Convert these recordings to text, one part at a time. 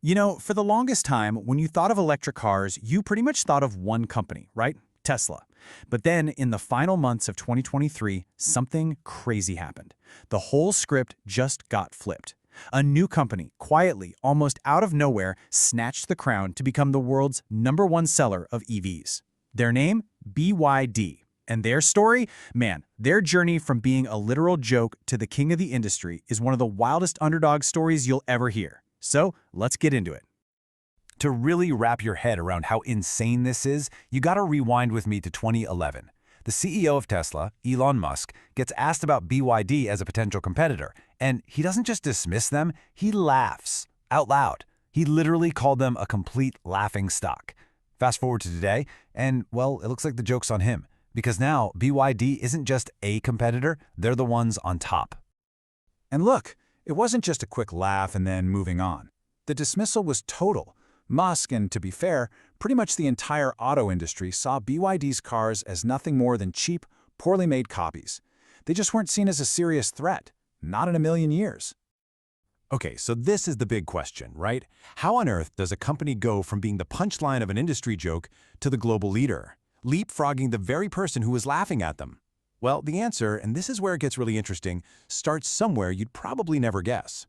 You know, for the longest time, when you thought of electric cars, you pretty much thought of one company, right? Tesla. But then, in the final months of 2023, something crazy happened. The whole script just got flipped. A new company, quietly, almost out of nowhere, snatched the crown to become the world's #1 seller of EVs. Their name? BYD. And their story? Man, their journey from being a literal joke to the king of the industry is one of the wildest underdog stories you'll ever hear. So, let's get into it. To really wrap your head around how insane this is, you gotta rewind with me to 2011. The CEO of Tesla, Elon Musk, gets asked about BYD as a potential competitor, and he doesn't just dismiss them, he laughs out loud. He literally called them a complete laughing stock. Fast forward to today, and well, it looks like the joke's on him, because now BYD isn't just a competitor, they're the ones on top. And look, it wasn't just a quick laugh and then moving on. The dismissal was total. Musk, and to be fair, pretty much the entire auto industry saw BYD's cars as nothing more than cheap, poorly made copies. They just weren't seen as a serious threat. Not in a million years. Okay, so this is the big question, right? How on earth does a company go from being the punchline of an industry joke to the global leader, leapfrogging the very person who was laughing at them? Well, the answer, and this is where it gets really interesting, starts somewhere you'd probably never guess.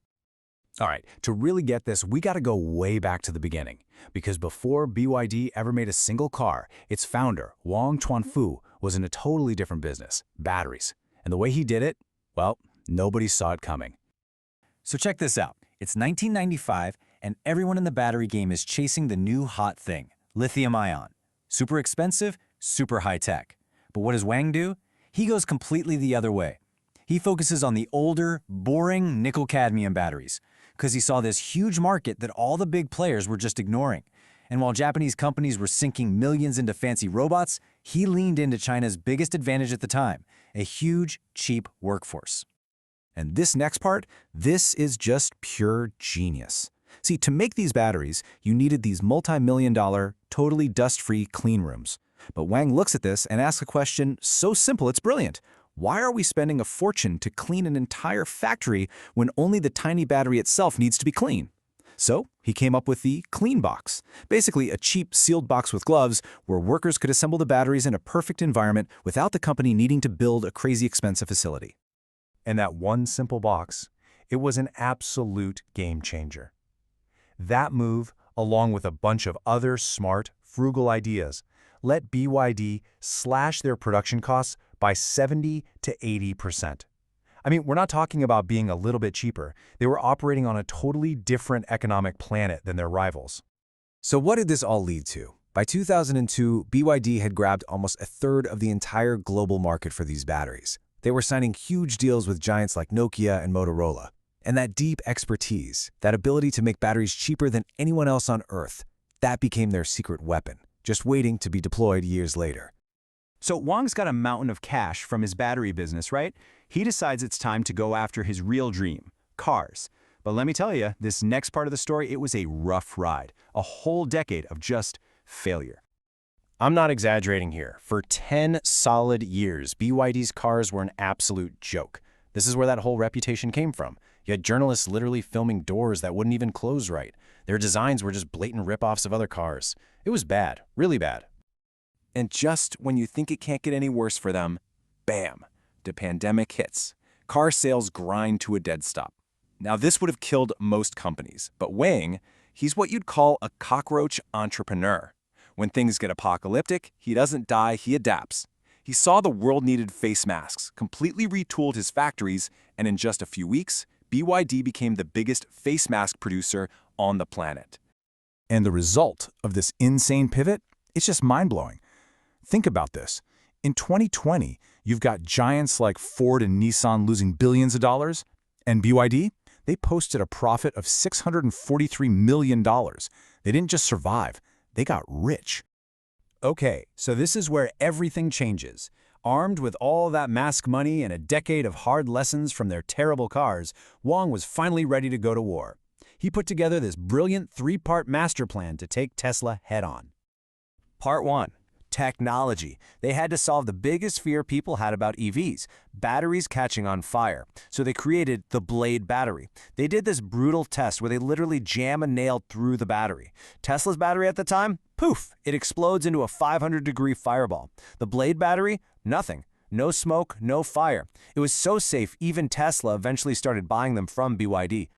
All right, to really get this, we gotta go way back to the beginning. Because before BYD ever made a single car, its founder, Wang Chuanfu, was in a totally different business, batteries. And the way he did it, well, nobody saw it coming. So check this out. It's 1995, and everyone in the battery game is chasing the new hot thing, lithium-ion. Super expensive, super high-tech. But what does Wang do? He goes completely the other way. He focuses on the older, boring nickel-cadmium batteries, because he saw this huge market that all the big players were just ignoring. And while Japanese companies were sinking millions into fancy robots, he leaned into China's biggest advantage at the time, a huge, cheap workforce. And this next part, this is just pure genius. See, to make these batteries, you needed these multi-million-dollar, totally dust-free clean rooms. But Wang looks at this and asks a question so simple it's brilliant. Why are we spending a fortune to clean an entire factory when only the tiny battery itself needs to be clean? So he came up with the Clean Box, basically a cheap sealed box with gloves where workers could assemble the batteries in a perfect environment without the company needing to build a crazy expensive facility. And that one simple box, it was an absolute game changer. That move, along with a bunch of other smart, frugal ideas, let BYD slash their production costs by 70 to 80%. I mean, we're not talking about being a little bit cheaper. They were operating on a totally different economic planet than their rivals. So what did this all lead to? By 2002, BYD had grabbed almost a third of the entire global market for these batteries. They were signing huge deals with giants like Nokia and Motorola. And that deep expertise, that ability to make batteries cheaper than anyone else on Earth, that became their secret weapon, just waiting to be deployed years later. So Wang's got a mountain of cash from his battery business, right? He decides it's time to go after his real dream, cars. But let me tell you, this next part of the story, it was a rough ride. A whole decade of just failure. I'm not exaggerating here. For 10 solid years, BYD's cars were an absolute joke. This is where that whole reputation came from. You had journalists literally filming doors that wouldn't even close right. Their designs were just blatant rip-offs of other cars. It was bad, really bad. And just when you think it can't get any worse for them, bam, the pandemic hits. Car sales grind to a dead stop. Now, this would have killed most companies, but Wang, he's what you'd call a cockroach entrepreneur. When things get apocalyptic, he doesn't die, he adapts. He saw the world needed face masks, completely retooled his factories, and in just a few weeks, BYD became the biggest face mask producer on the planet. And the result of this insane pivot, it's just mind-blowing. Think about this. In 2020, you've got giants like Ford and Nissan losing billions of dollars, and BYD, they posted a profit of $643 million. They didn't just survive, they got rich. Okay, so this is where everything changes. Armed with all that mask money and a decade of hard lessons from their terrible cars, Wang was finally ready to go to war. He put together this brilliant three-part master plan to take Tesla head-on. Part 1. Technology. They had to solve the biggest fear people had about EVs, batteries catching on fire. So they created the Blade battery. They did this brutal test where they literally jam a nail through the battery. Tesla's battery at the time? Poof! It explodes into a 500-degree fireball. The Blade battery? Nothing. No smoke, no fire. It was so safe, even Tesla eventually started buying them from BYD.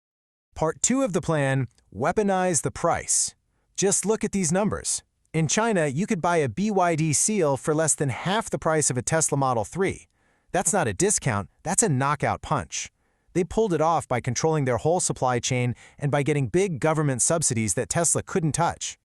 Part 2 of the plan, weaponize the price. Just look at these numbers. In China, you could buy a BYD Seal for less than half the price of a Tesla Model 3. That's not a discount, that's a knockout punch. They pulled it off by controlling their whole supply chain and by getting big government subsidies that Tesla couldn't touch.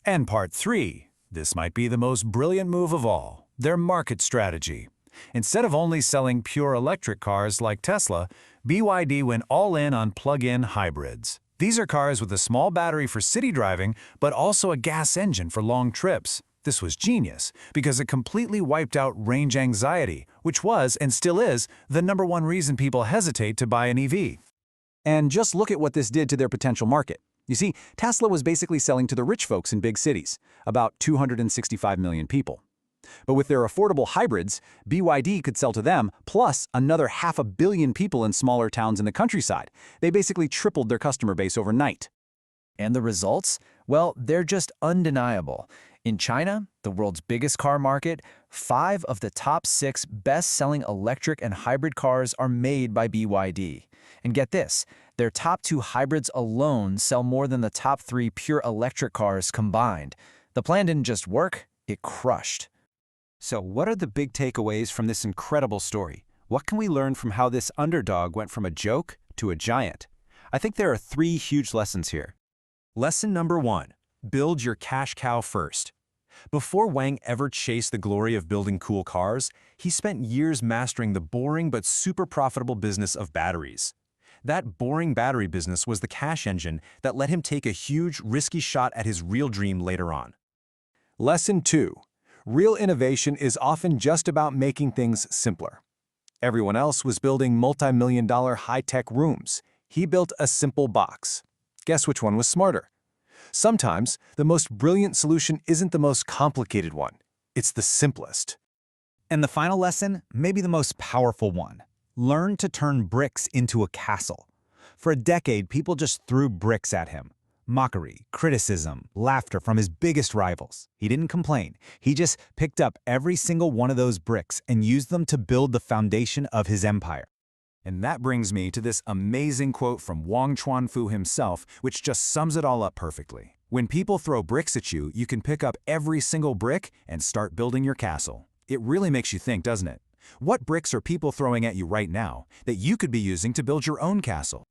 And part 3. This might be the most brilliant move of all, their market strategy. Instead of only selling pure electric cars like Tesla, BYD went all in on plug-in hybrids. These are cars with a small battery for city driving, but also a gas engine for long trips. This was genius, because it completely wiped out range anxiety, which was, and still is, the #1 reason people hesitate to buy an EV. And just look at what this did to their potential market. You see, Tesla was basically selling to the rich folks in big cities, about 265 million people. But with their affordable hybrids, BYD could sell to them, plus another 500 million people in smaller towns in the countryside. They basically tripled their customer base overnight. And the results? Well, they're just undeniable. In China, the world's biggest car market, 5 of the top 6 best-selling electric and hybrid cars are made by BYD. And get this, their top 2 hybrids alone sell more than the top 3 pure electric cars combined. The plan didn't just work, it crushed. So what are the big takeaways from this incredible story? What can we learn from how this underdog went from a joke to a giant? I think there are 3 huge lessons here. Lesson number 1, build your cash cow first. Before Wang ever chased the glory of building cool cars, he spent years mastering the boring but super profitable business of batteries. That boring battery business was the cash engine that let him take a huge, risky shot at his real dream later on. Lesson 2. Real innovation is often just about making things simpler. Everyone else was building multi-million-dollar high-tech rooms. He built a simple box. Guess which one was smarter? Sometimes, the most brilliant solution isn't the most complicated one. It's the simplest. And the final lesson, maybe the most powerful one. Learn to turn bricks into a castle. For a decade, people just threw bricks at him. Mockery, criticism, laughter from his biggest rivals. He didn't complain. He just picked up every single one of those bricks and used them to build the foundation of his empire. And that brings me to this amazing quote from Wang Chuanfu himself, which just sums it all up perfectly. When people throw bricks at you, you can pick up every single brick and start building your castle. It really makes you think, doesn't it? What bricks are people throwing at you right now that you could be using to build your own castle?